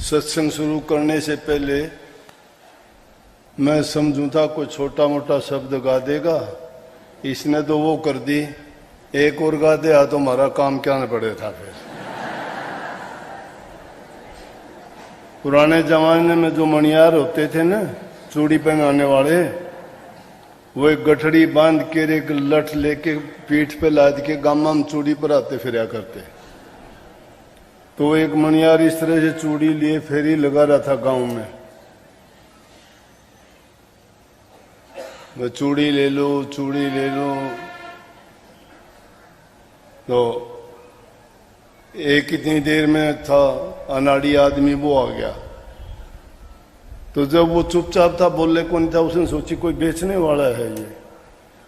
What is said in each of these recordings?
सत्संग शुरू करने से पहले मैं समझूं था कोई छोटा मोटा शब्द गा देगा, इसने तो वो कर दी, एक और गा दिया तो हमारा काम क्या न पड़े था। फिर पुराने जमाने में जो मणियार होते थे ना, चूड़ी पहनाने वाले, वो एक गठड़ी बांध के एक लठ लेके पीठ पे लाद के गामा में चूड़ी पर आते फिरा करते। तो एक मणियार इस तरह से चूड़ी लिए फेरी लगा रहा था गांव में, वो चूड़ी ले लो चूड़ी ले लो। तो एक इतनी देर में था अनाड़ी आदमी वो आ गया। तो जब वो चुपचाप था, बोलने को नहीं था, उसने सोची कोई बेचने वाला है ये।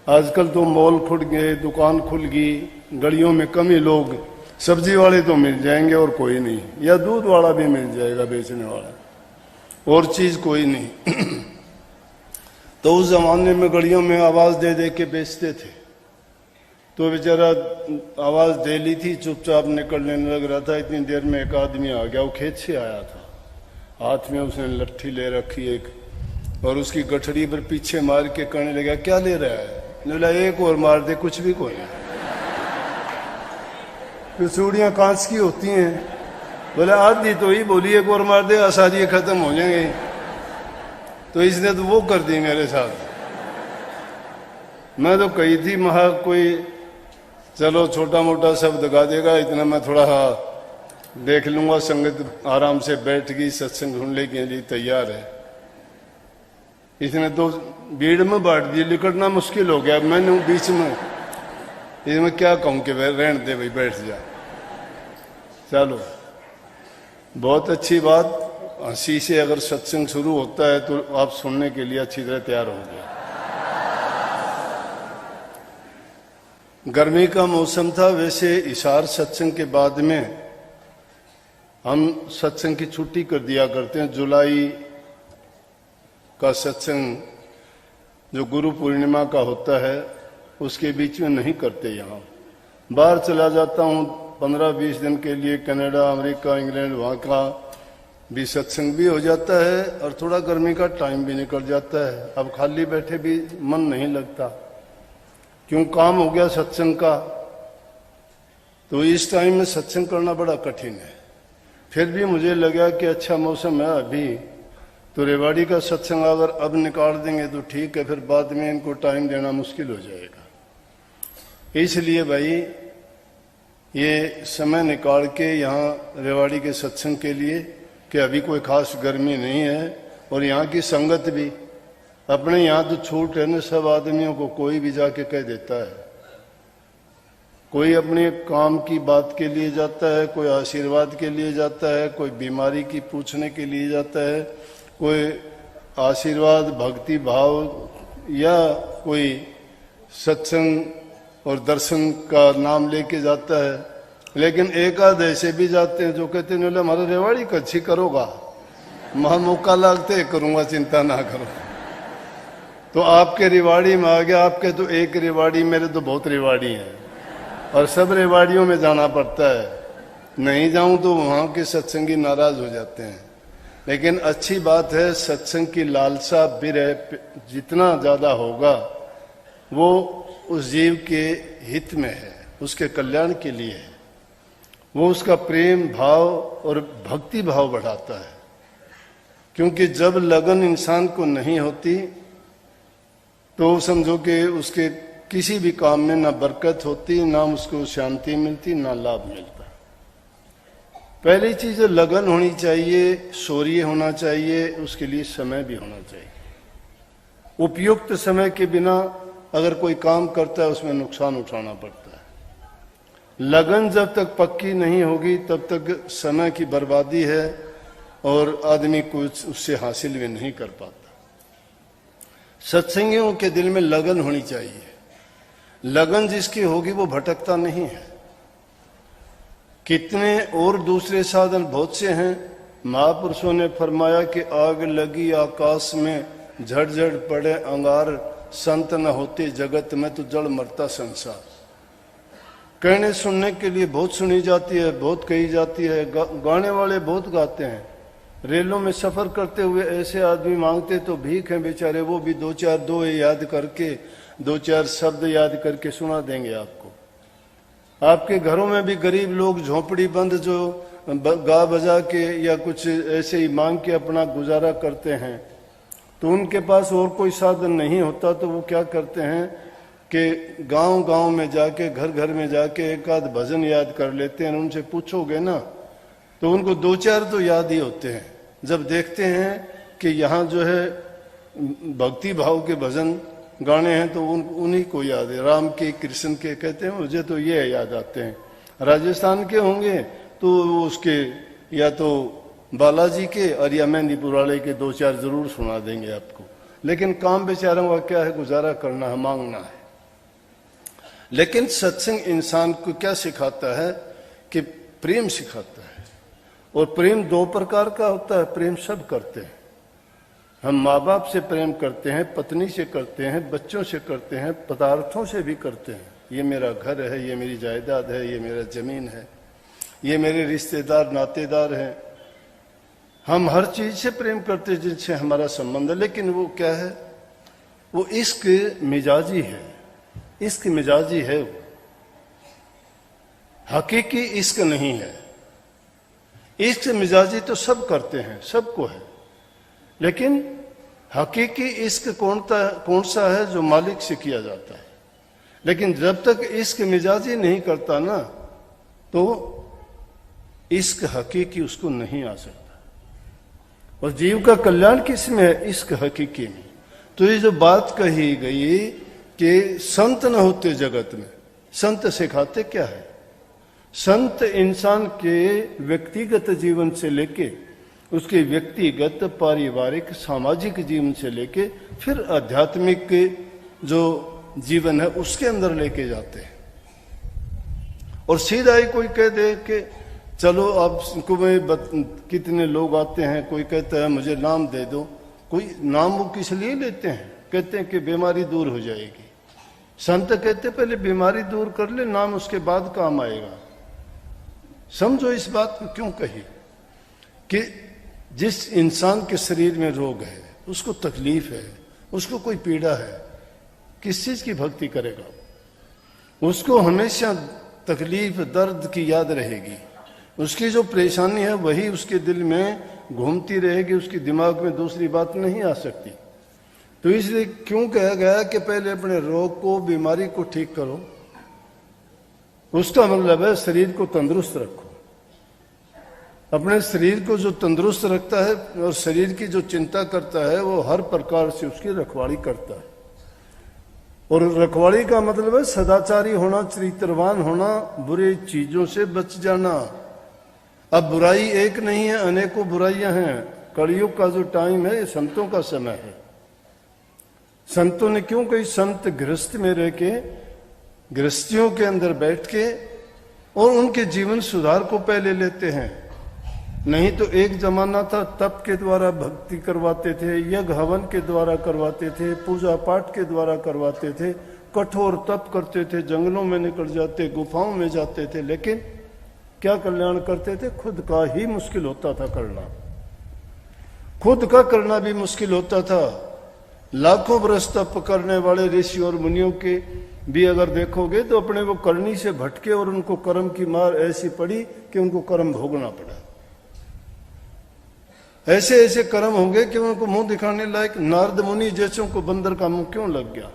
आजकल तो मॉल खुल गए, दुकान खुल गई, गलियों में कम ही लोग, सब्जी वाले तो मिल जाएंगे और कोई नहीं, या दूध वाला भी मिल जाएगा बेचने वाला, और चीज कोई नहीं। तो उस जमाने में गलियों में आवाज दे दे के बेचते थे। तो बेचारा आवाज दे ली थी, चुपचाप निकलने लग रहा था। इतनी देर में एक आदमी आ गया, वो खेत से आया था, हाथ में उसने लट्ठी ले रखी एक, और उसकी गठड़ी पर पीछे मार के कहने लगा क्या ले रहा है? बोला एक और मार दे, कुछ भी कोई। तो चूड़ियां कांच की होती हैं, बोला आधी तो ही बोली, एक और मार दे, सारी खत्म हो जाएंगे। तो इसने तो वो कर दी मेरे साथ। मैं तो कही थी महा कोई चलो छोटा मोटा शब्द गा देगा, इतना मैं थोड़ा देख लूंगा, संगत आराम से बैठ गई, सत्संग ढूंढने के लिए तैयार है। इसने तो भीड़ में बांट दी, निकलना मुश्किल हो गया। मैंने बीच में इसमें क्या कहूं कि रहने दे भाई, बैठ जा। चलो बहुत अच्छी बात, हंसी से अगर सत्संग शुरू होता है तो आप सुनने के लिए अच्छी तरह तैयार हो गए। गर्मी का मौसम था, वैसे इशार सत्संग के बाद में हम सत्संग की छुट्टी कर दिया करते हैं। जुलाई का सत्संग जो गुरु पूर्णिमा का होता है उसके बीच में नहीं करते। यहाँ बाहर चला जाता हूँ 15-20 दिन के लिए, कनाडा, अमेरिका, इंग्लैंड, वहाँ का भी सत्संग भी हो जाता है और थोड़ा गर्मी का टाइम भी निकल जाता है। अब खाली बैठे भी मन नहीं लगता, क्यों काम हो गया सत्संग का। तो इस टाइम में सत्संग करना बड़ा कठिन है। फिर भी मुझे लगा कि अच्छा मौसम है अभी, तो रेवाड़ी का सत्संग अगर अब निकाल देंगे तो ठीक है, फिर बाद में इनको टाइम देना मुश्किल हो जाएगा। इसलिए भाई ये समय निकाल के यहाँ रेवाड़ी के सत्संग के लिए, कि अभी कोई खास गर्मी नहीं है और यहाँ की संगत भी, अपने यहाँ तो छूट है ना सब आदमियों को, कोई भी जाके कह देता है। कोई अपने काम की बात के लिए जाता है, कोई आशीर्वाद के लिए जाता है, कोई बीमारी की पूछने के लिए जाता है, कोई आशीर्वाद भक्ति भाव, या कोई सत्संग और दर्शन का नाम लेके जाता है। लेकिन एक आध ऐसे भी जाते हैं जो कहते हैं हमारा रेवाड़ी कच्छी करोगा, महा मौका लागते करूंगा, चिंता ना करो। तो आपके रेवाड़ी में आ गया, आपके तो एक रेवाड़ी, मेरे तो बहुत रेवाड़ी हैं और सब रेवाड़ियों में जाना पड़ता है। नहीं जाऊं तो वहां के सत्संगी नाराज हो जाते हैं। लेकिन अच्छी बात है, सत्संग की लालसा विरह जितना ज्यादा होगा वो उस जीव के हित में है, उसके कल्याण के लिए है। वो उसका प्रेम भाव और भक्ति भाव बढ़ाता है। क्योंकि जब लगन इंसान को नहीं होती तो समझो कि उसके किसी भी काम में ना बरकत होती, ना उसको शांति मिलती, ना लाभ मिलता। पहली चीज लगन होनी चाहिए, शौर्य होना चाहिए, उसके लिए समय भी होना चाहिए। उपयुक्त समय के बिना अगर कोई काम करता है उसमें नुकसान उठाना पड़ता है। लगन जब तक पक्की नहीं होगी तब तक समय की बर्बादी है और आदमी कुछ उससे हासिल भी नहीं कर पाता। सत्संगियों के दिल में लगन होनी चाहिए। लगन जिसकी होगी वो भटकता नहीं है। कितने और दूसरे साधन बहुत से हैं। महापुरुषों ने फरमाया कि आग लगी आकाश में, झड़झड़ पड़े अंगार, संत न होते जगत में तो जड़ मरता संसार। कहने सुनने के लिए बहुत सुनी जाती है, बहुत कही जाती है, गाने वाले बहुत गाते हैं, रेलों में सफर करते हुए ऐसे आदमी मांगते तो भीख हैं बेचारे, वो भी दो चार दो याद करके, दो चार शब्द याद करके सुना देंगे आपको। आपके घरों में भी गरीब लोग झोपड़ी बंद जो गा बजा के या कुछ ऐसे ही मांग के अपना गुजारा करते हैं, तो उनके पास और कोई साधन नहीं होता तो वो क्या करते हैं कि गांव गांव में जाके, घर घर में जाके एक आध भजन याद कर लेते हैं। उनसे पूछोगे ना तो उनको दो चार तो याद ही होते हैं। जब देखते हैं कि यहाँ जो है भक्ति भाव के भजन गाने हैं तो उन्हीं को याद है, राम के कृष्ण के, कहते हैं मुझे तो ये याद आते हैं। राजस्थान के होंगे तो उसके या तो बालाजी के और या मेहंदीपुर वाले के दो चार जरूर सुना देंगे आपको। लेकिन काम बेचारों का क्या है, गुजारा करना है, मांगना है। लेकिन सत्संग इंसान को क्या सिखाता है कि प्रेम सिखाता है। और प्रेम दो प्रकार का होता है, प्रेम सब करते हैं। हम माँ बाप से प्रेम करते हैं, पत्नी से करते हैं, बच्चों से करते हैं, पदार्थों से भी करते हैं। ये मेरा घर है, ये मेरी जायदाद है, ये मेरा जमीन है, ये मेरे रिश्तेदार नातेदार हैं। हम हर चीज से प्रेम करते हैं जिनसे हमारा संबंध है। लेकिन वो क्या है, वो इश्क मिजाजी है, इश्क मिजाजी है, वो हकीकी इश्क नहीं है। इश्क मिजाजी तो सब करते हैं, सबको है, लेकिन हकीकी इश्क कौन सा है, जो मालिक से किया जाता है। लेकिन जब तक इश्क मिजाजी नहीं करता ना, तो इश्क हकीकी उसको नहीं आ सकता। और जीव का कल्याण किस में है, इश्क हकीकी में। तो ये जो बात कही गई कि संत न होते जगत में, संत सिखाते क्या है? संत इंसान के व्यक्तिगत जीवन से लेके, उसके व्यक्तिगत पारिवारिक सामाजिक जीवन से लेके फिर आध्यात्मिक जो जीवन है उसके अंदर लेके जाते हैं। और सीधा ही कोई कह दे कि चलो आपको कितने लोग आते हैं, कोई कहता है मुझे नाम दे दो। कोई नाम वो किस लिए लेते हैं? कहते हैं कि बीमारी दूर हो जाएगी। संत कहते पहले बीमारी दूर कर ले, नाम उसके बाद काम आएगा। समझो इस बात को क्यों कही कि जिस इंसान के शरीर में रोग है, उसको तकलीफ है, उसको कोई पीड़ा है, किस चीज की भक्ति करेगा? उसको हमेशा तकलीफ दर्द की याद रहेगी। उसकी जो परेशानी है वही उसके दिल में घूमती रहेगी, उसके दिमाग में दूसरी बात नहीं आ सकती। तो इसलिए क्यों कहा गया कि पहले अपने रोग को, बीमारी को ठीक करो। उसका मतलब है शरीर को तंदुरुस्त रखो। अपने शरीर को जो तंदुरुस्त रखता है और शरीर की जो चिंता करता है, वो हर प्रकार से उसकी रखवाली करता है। और रखवाली का मतलब है सदाचारी होना, चरित्रवान होना, बुरी चीजों से बच जाना। अब बुराई एक नहीं है, अनेकों बुराइयां हैं। कलयुग का जो टाइम है, ये संतों का समय है। संतों ने क्यों कही? संत गृहस्थ में रह के, गृहस्थियों के अंदर बैठ के और उनके जीवन सुधार को पहले लेते हैं। नहीं तो एक जमाना था, तप के द्वारा भक्ति करवाते थे, यज्ञ हवन के द्वारा करवाते थे, पूजा पाठ के द्वारा करवाते थे, कठोर तप करते थे, जंगलों में निकल जाते, गुफाओं में जाते थे। लेकिन क्या कल्याण करते थे? खुद का ही मुश्किल होता था करना। खुद का करना भी मुश्किल होता था। लाखों वर्ष तप करने वाले ऋषि और मुनियों के भी अगर देखोगे तो अपने वो करनी से भटके और उनको कर्म की मार ऐसी पड़ी कि उनको कर्म भोगना पड़ा। ऐसे ऐसे कर्म होंगे कि उनको मुंह दिखाने लायक। नारद मुनि जैसों को बंदर का मुंह क्यों लग गया?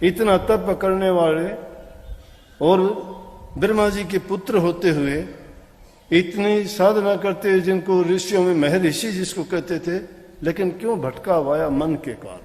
इतना तप करने वाले और ब्रह्मा जी के पुत्र होते हुए इतनी साधना करते, जिनको ऋषियों में महर्षि जिसको कहते थे, लेकिन क्यों भटका हुआ? मन के कारण।